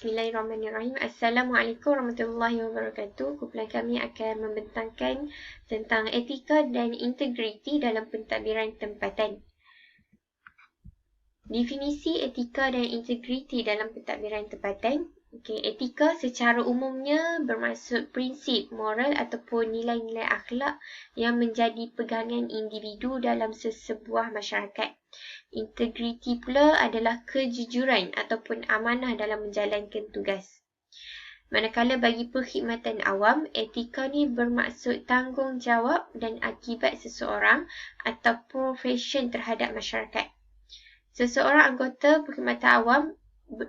Bismillahirrahmanirrahim. Assalamualaikum warahmatullahi wabarakatuh. Kumpulan kami akan membentangkan tentang etika dan integriti dalam pentadbiran tempatan. Definisi etika dan integriti dalam pentadbiran tempatan. Etika secara umumnya bermaksud prinsip moral ataupun nilai-nilai akhlak yang menjadi pegangan individu dalam sesebuah masyarakat. Integriti pula adalah kejujuran ataupun amanah dalam menjalankan tugas. Manakala bagi perkhidmatan awam, etika ni bermaksud tanggungjawab dan akibat seseorang atau profesion terhadap masyarakat. Seseorang anggota perkhidmatan awam,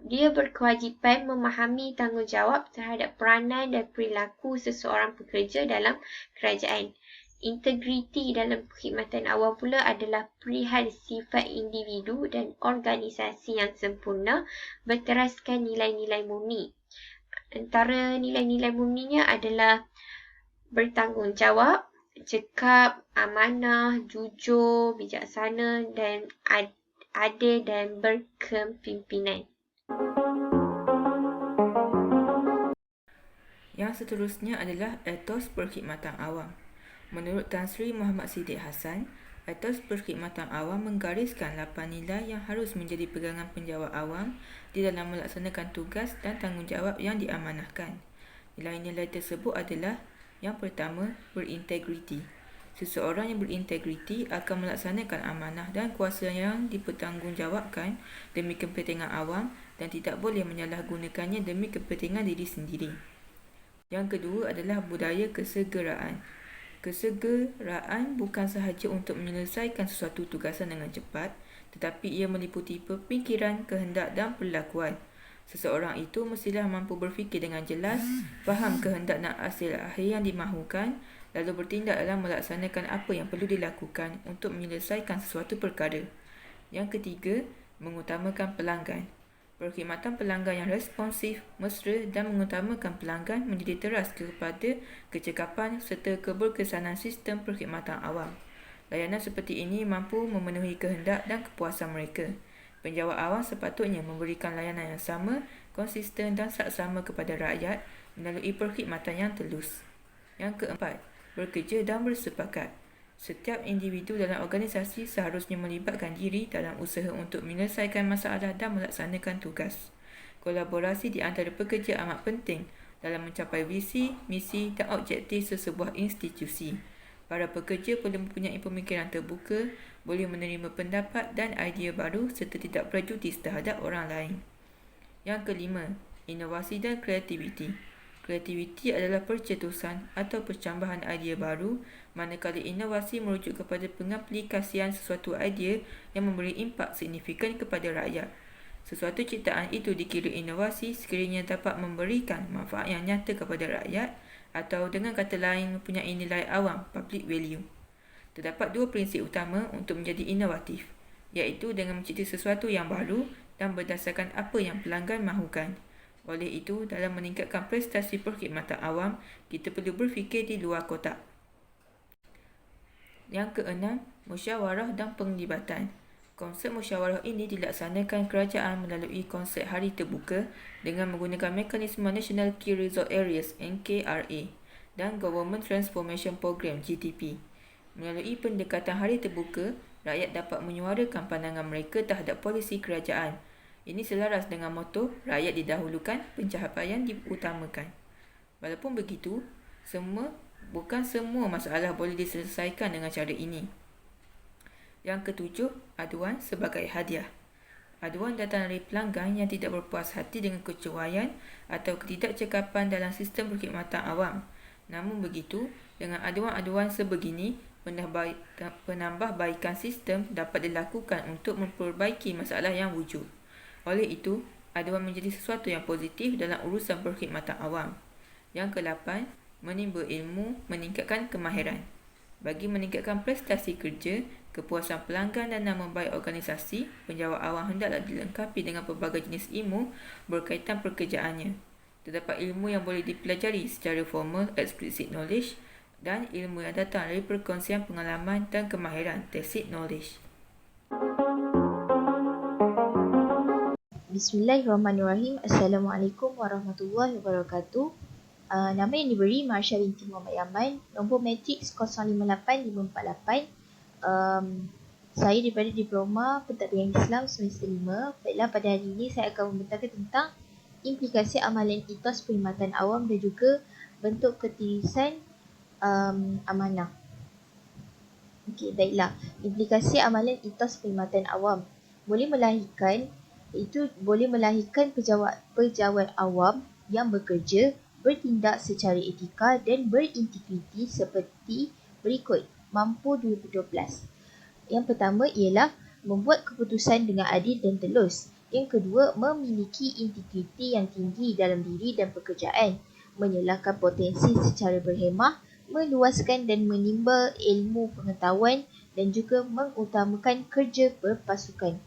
dia berkewajipan memahami tanggungjawab terhadap peranan dan perilaku seseorang pekerja dalam kerajaan. Integriti dalam perkhidmatan awam pula adalah perihal sifat individu dan organisasi yang sempurna berteraskan nilai-nilai murni. Antara nilai-nilai murninya adalah bertanggungjawab, cekap, amanah, jujur, bijaksana dan adil dan berkepimpinan. Yang seterusnya adalah etos perkhidmatan awam. Menurut Tan Sri Muhammad Siddiq Hassan, etos perkhidmatan awam menggariskan 8 nilai yang harus menjadi pegangan penjawat awam di dalam melaksanakan tugas dan tanggungjawab yang diamanahkan. Nilai-nilai tersebut adalah: yang pertama, berintegriti. Seseorang yang berintegriti akan melaksanakan amanah dan kuasa yang dipertanggungjawabkan demi kepentingan awam dan tidak boleh menyalahgunakannya demi kepentingan diri sendiri. Yang kedua adalah budaya kesegeraan. Kesegeraan bukan sahaja untuk menyelesaikan sesuatu tugasan dengan cepat, tetapi ia meliputi pemikiran, kehendak dan perlakuan. Seseorang itu mestilah mampu berfikir dengan jelas, faham kehendak dan hasil akhir yang dimahukan, lalu bertindak dalam melaksanakan apa yang perlu dilakukan untuk menyelesaikan sesuatu perkara. Yang ketiga, mengutamakan pelanggan. Perkhidmatan pelanggan yang responsif, mesra dan mengutamakan pelanggan menjadi teras kepada kecekapan serta keberkesanan sistem perkhidmatan awam. Layanan seperti ini mampu memenuhi kehendak dan kepuasan mereka. Penjawat awam sepatutnya memberikan layanan yang sama, konsisten dan saksama kepada rakyat melalui perkhidmatan yang telus. Yang keempat, bekerja dan bersepakat. Setiap individu dalam organisasi seharusnya melibatkan diri dalam usaha untuk menyelesaikan masalah dan melaksanakan tugas. Kolaborasi di antara pekerja amat penting dalam mencapai visi, misi dan objektif sesebuah institusi. Para pekerja perlu mempunyai pemikiran terbuka, boleh menerima pendapat dan idea baru serta tidak prejudis terhadap orang lain. Yang kelima, inovasi dan kreativiti. Kreativiti adalah percetusan atau percambahan idea baru, manakala inovasi merujuk kepada pengaplikasian sesuatu idea yang memberi impak signifikan kepada rakyat. Sesuatu ciptaan itu dikira inovasi sekiranya dapat memberikan manfaat yang nyata kepada rakyat atau dengan kata lain mempunyai nilai awam, public value. Terdapat dua prinsip utama untuk menjadi inovatif, iaitu dengan mencipta sesuatu yang baru dan berdasarkan apa yang pelanggan mahukan. Oleh itu, dalam meningkatkan prestasi perkhidmatan awam, kita perlu berfikir di luar kotak. Yang keenam, musyawarah dan penglibatan. Konsep musyawarah ini dilaksanakan kerajaan melalui konsep hari terbuka dengan menggunakan mekanisme National Key Result Areas (NKRA) dan Government Transformation Program (GTP). Melalui pendekatan hari terbuka, rakyat dapat menyuarakan pandangan mereka terhadap polisi kerajaan. Ini selaras dengan moto rakyat didahulukan, pencapaian diutamakan. Walaupun begitu, bukan semua masalah boleh diselesaikan dengan cara ini. Yang ketujuh, aduan sebagai hadiah. Aduan datang dari pelanggan yang tidak berpuas hati dengan kecuaian atau ketidakcekapan dalam sistem perkhidmatan awam. Namun begitu, dengan aduan-aduan sebegini, penambahbaikan sistem dapat dilakukan untuk memperbaiki masalah yang wujud. Oleh itu, aduan menjadi sesuatu yang positif dalam urusan perkhidmatan awam. Yang ke-8, menimba ilmu, meningkatkan kemahiran. Bagi meningkatkan prestasi kerja, kepuasan pelanggan dan nama baik organisasi, penjawat awam hendaklah dilengkapi dengan pelbagai jenis ilmu berkaitan pekerjaannya. Terdapat ilmu yang boleh dipelajari secara formal, explicit knowledge, dan ilmu yang datang dari perkongsian pengalaman dan kemahiran, tacit knowledge. Bismillahirrahmanirrahim. Assalamualaikum warahmatullahi wabarakatuh. Nama yang diberi Marsha binti Muhammad Yaman. Nombor matriks 058548. Saya daripada Diploma Pentadbiran Islam semester 5. Baiklah, pada hari ini saya akan membentangkan tentang implikasi amalan etos perkhidmatan awam dan juga bentuk ketirisan amanah. Okey, baiklah. Implikasi amalan etos perkhidmatan awam boleh melahirkan pejabat awam yang bekerja, bertindak secara etika dan berintegriti seperti berikut. Mampu 2012. Yang pertama ialah membuat keputusan dengan adil dan telus. Yang kedua, memiliki integriti yang tinggi dalam diri dan pekerjaan, menyalahkan potensi secara berhemah, meluaskan dan menimba ilmu pengetahuan dan juga mengutamakan kerja berpasukan.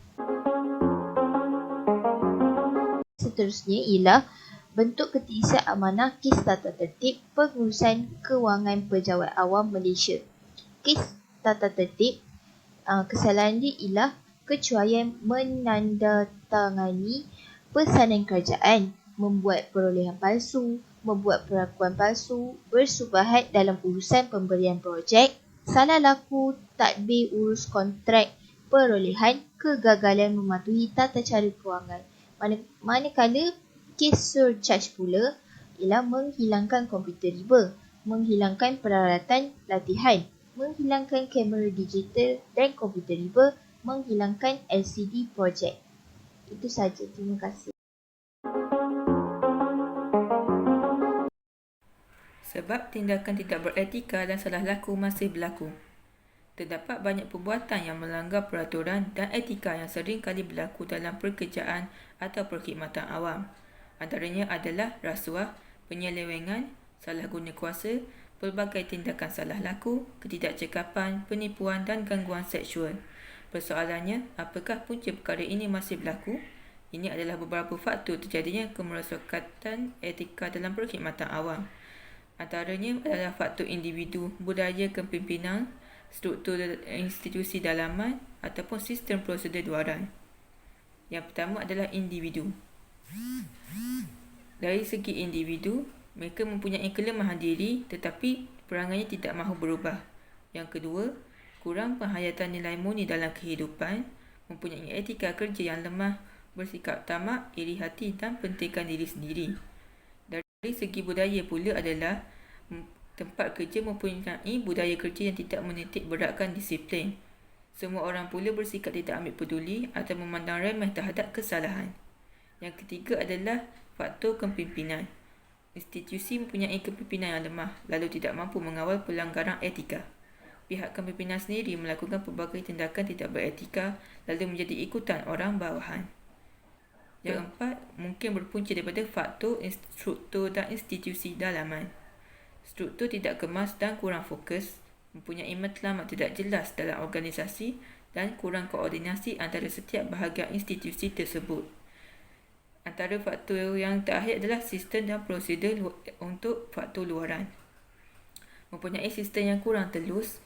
Seterusnya ialah bentuk ketirisan amanah kes tata tertib pengurusan kewangan pejabat awam Malaysia. Kes tata tertib, kesalahan dia ialah kecuaian menandatangani pesanan kerajaan, membuat perolehan palsu, membuat pengakuan palsu, bersubahat dalam urusan pemberian projek, salah laku tadbir urus kontrak perolehan, kegagalan mematuhi tata cara kewangan. Manakala kes surcharge pula ialah menghilangkan komputer riba, menghilangkan peralatan latihan, menghilangkan kamera digital dan komputer riba, menghilangkan LCD projek. Itu sahaja. Terima kasih. Sebab tindakan tidak beretika dan salah laku masih berlaku. Terdapat banyak perbuatan yang melanggar peraturan dan etika yang sering kali berlaku dalam pekerjaan atau perkhidmatan awam. Antaranya adalah rasuah, penyelewengan, salah guna kuasa, pelbagai tindakan salah laku, ketidakcekapan, penipuan dan gangguan seksual. Persoalannya, apakah punca perkara ini masih berlaku? Ini adalah beberapa faktor terjadinya kemerosakatan etika dalam perkhidmatan awam. Antaranya adalah faktor individu, budaya kepimpinan, struktur institusi dalaman ataupun sistem prosedur luaran. Yang pertama adalah individu. Dari segi individu, mereka mempunyai kelemahan diri tetapi perangannya tidak mahu berubah. Yang kedua, kurang penghayatan nilai murni dalam kehidupan, mempunyai etika kerja yang lemah, bersikap tamak, iri hati dan pentingkan diri sendiri. Dari segi budaya pula adalah tempat kerja mempunyai budaya kerja yang tidak menitik beratkan disiplin. Semua orang pula bersikap tidak ambil peduli atau memandang remeh terhadap kesalahan. Yang ketiga adalah faktor kepimpinan. Institusi mempunyai kepimpinan yang lemah lalu tidak mampu mengawal pelanggaran etika. Pihak kepimpinan sendiri melakukan pelbagai tindakan tidak beretika lalu menjadi ikutan orang bawahan. Yang keempat, mungkin berpunca daripada faktor struktur dan institusi dalaman. Struktur tidak kemas dan kurang fokus, mempunyai matlamat tidak jelas dalam organisasi dan kurang koordinasi antara setiap bahagian institusi tersebut. Antara faktor yang terakhir adalah sistem dan prosedur untuk faktor luaran. Mempunyai sistem yang kurang telus,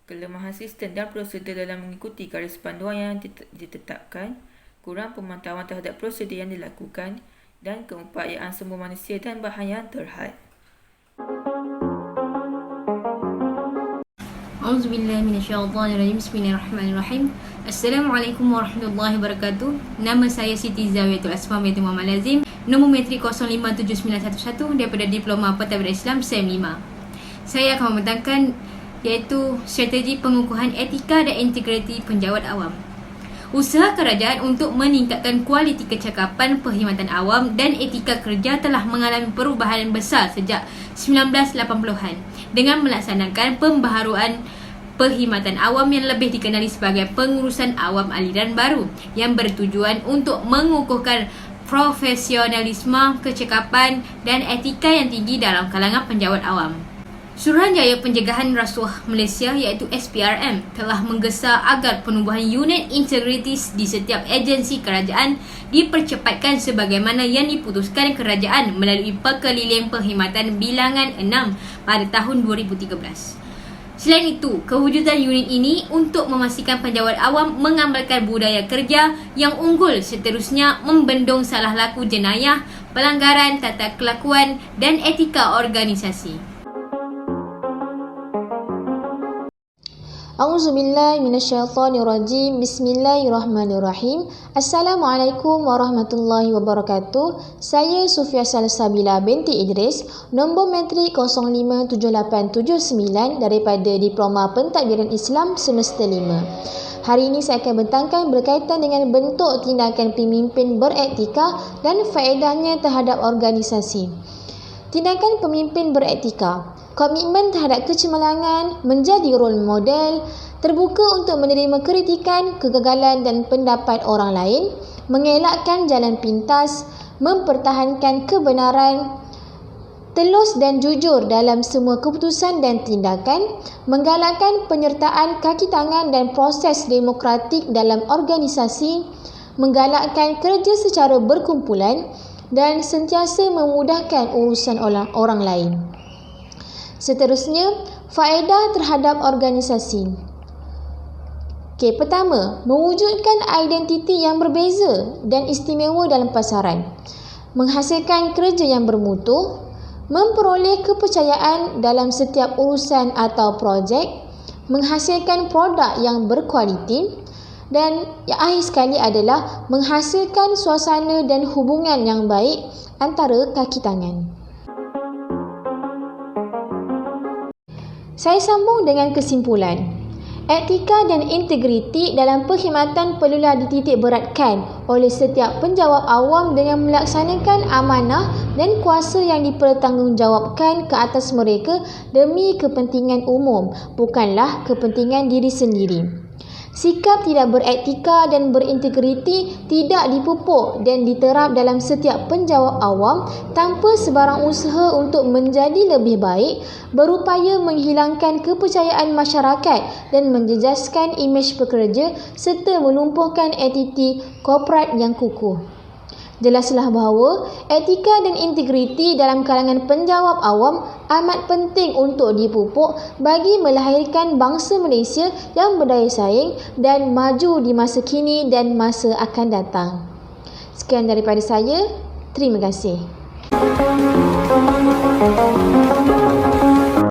kelemahan sistem dan prosedur dalam mengikuti garis panduan yang ditetapkan, kurang pemantauan terhadap prosedur yang dilakukan dan keupayaan sumber manusia dan bahan yang terhad. Auzubillahiminasyaitanirrajim. Bismillahirrahmanirrahim. Assalamualaikum warahmatullahi wabarakatuh. Nama saya Siti Zawiyatul Asma binti Muhammad Lazim. Nombor matrik 057911 daripada Diploma Pentadbiran Islam SEM 5. Saya akan membentangkan iaitu strategi pengukuhan etika dan integriti penjawat awam. Usaha kerajaan untuk meningkatkan kualiti kecakapan perkhidmatan awam dan etika kerja telah mengalami perubahan besar sejak 1980-an dengan melaksanakan pembaharuan perkhidmatan awam yang lebih dikenali sebagai pengurusan awam aliran baru yang bertujuan untuk mengukuhkan profesionalisme, kecakapan dan etika yang tinggi dalam kalangan penjawat awam. Suruhanjaya Pencegahan Rasuah Malaysia iaitu SPRM telah menggesa agar penubuhan unit integritis di setiap agensi kerajaan dipercepatkan sebagaimana yang diputuskan kerajaan melalui Perkeliling Perkhidmatan Bilangan 6 pada tahun 2013. Selain itu, kewujudan unit ini untuk memastikan penjawat awam mengamalkan budaya kerja yang unggul, seterusnya membendung salah laku jenayah, pelanggaran tata kelakuan dan etika organisasi. A'udzubillahi minasyaitonirrajim. Bismillahirrahmanirrahim. Assalamualaikum warahmatullahi wabarakatuh. Saya Sufia Salsabila binti Idris, nombor matrik 057879 daripada Diploma Pentadbiran Islam Semester 5. Hari ini saya akan bentangkan berkaitan dengan bentuk tindakan pemimpin beretika dan faedahnya terhadap organisasi. Tindakan pemimpin beretika, komitmen terhadap kecemerlangan, menjadi role model, terbuka untuk menerima kritikan, kegagalan dan pendapat orang lain, mengelakkan jalan pintas, mempertahankan kebenaran, telus dan jujur dalam semua keputusan dan tindakan, menggalakkan penyertaan kaki tangan dan proses demokratik dalam organisasi, menggalakkan kerja secara berkumpulan dan sentiasa memudahkan urusan orang lain. Seterusnya, faedah terhadap organisasi. Pertama, mewujudkan identiti yang berbeza dan istimewa dalam pasaran, menghasilkan kerja yang bermutu, memperoleh kepercayaan dalam setiap urusan atau projek, menghasilkan produk yang berkualiti, dan yang akhir sekali adalah menghasilkan suasana dan hubungan yang baik antara kaki tangan. Saya sambung dengan kesimpulan. Etika dan integriti dalam perkhidmatan perlulah dititik beratkan oleh setiap penjawat awam dengan melaksanakan amanah dan kuasa yang dipertanggungjawabkan ke atas mereka demi kepentingan umum, bukanlah kepentingan diri sendiri. Sikap tidak beretika dan berintegriti tidak dipupuk dan diterap dalam setiap penjawat awam tanpa sebarang usaha untuk menjadi lebih baik, berupaya menghilangkan kepercayaan masyarakat dan menjejaskan imej pekerja serta melumpuhkan entiti korporat yang kukuh. Jelaslah bahawa etika dan integriti dalam kalangan penjawat awam amat penting untuk dipupuk bagi melahirkan bangsa Malaysia yang berdaya saing dan maju di masa kini dan masa akan datang. Sekian daripada saya. Terima kasih.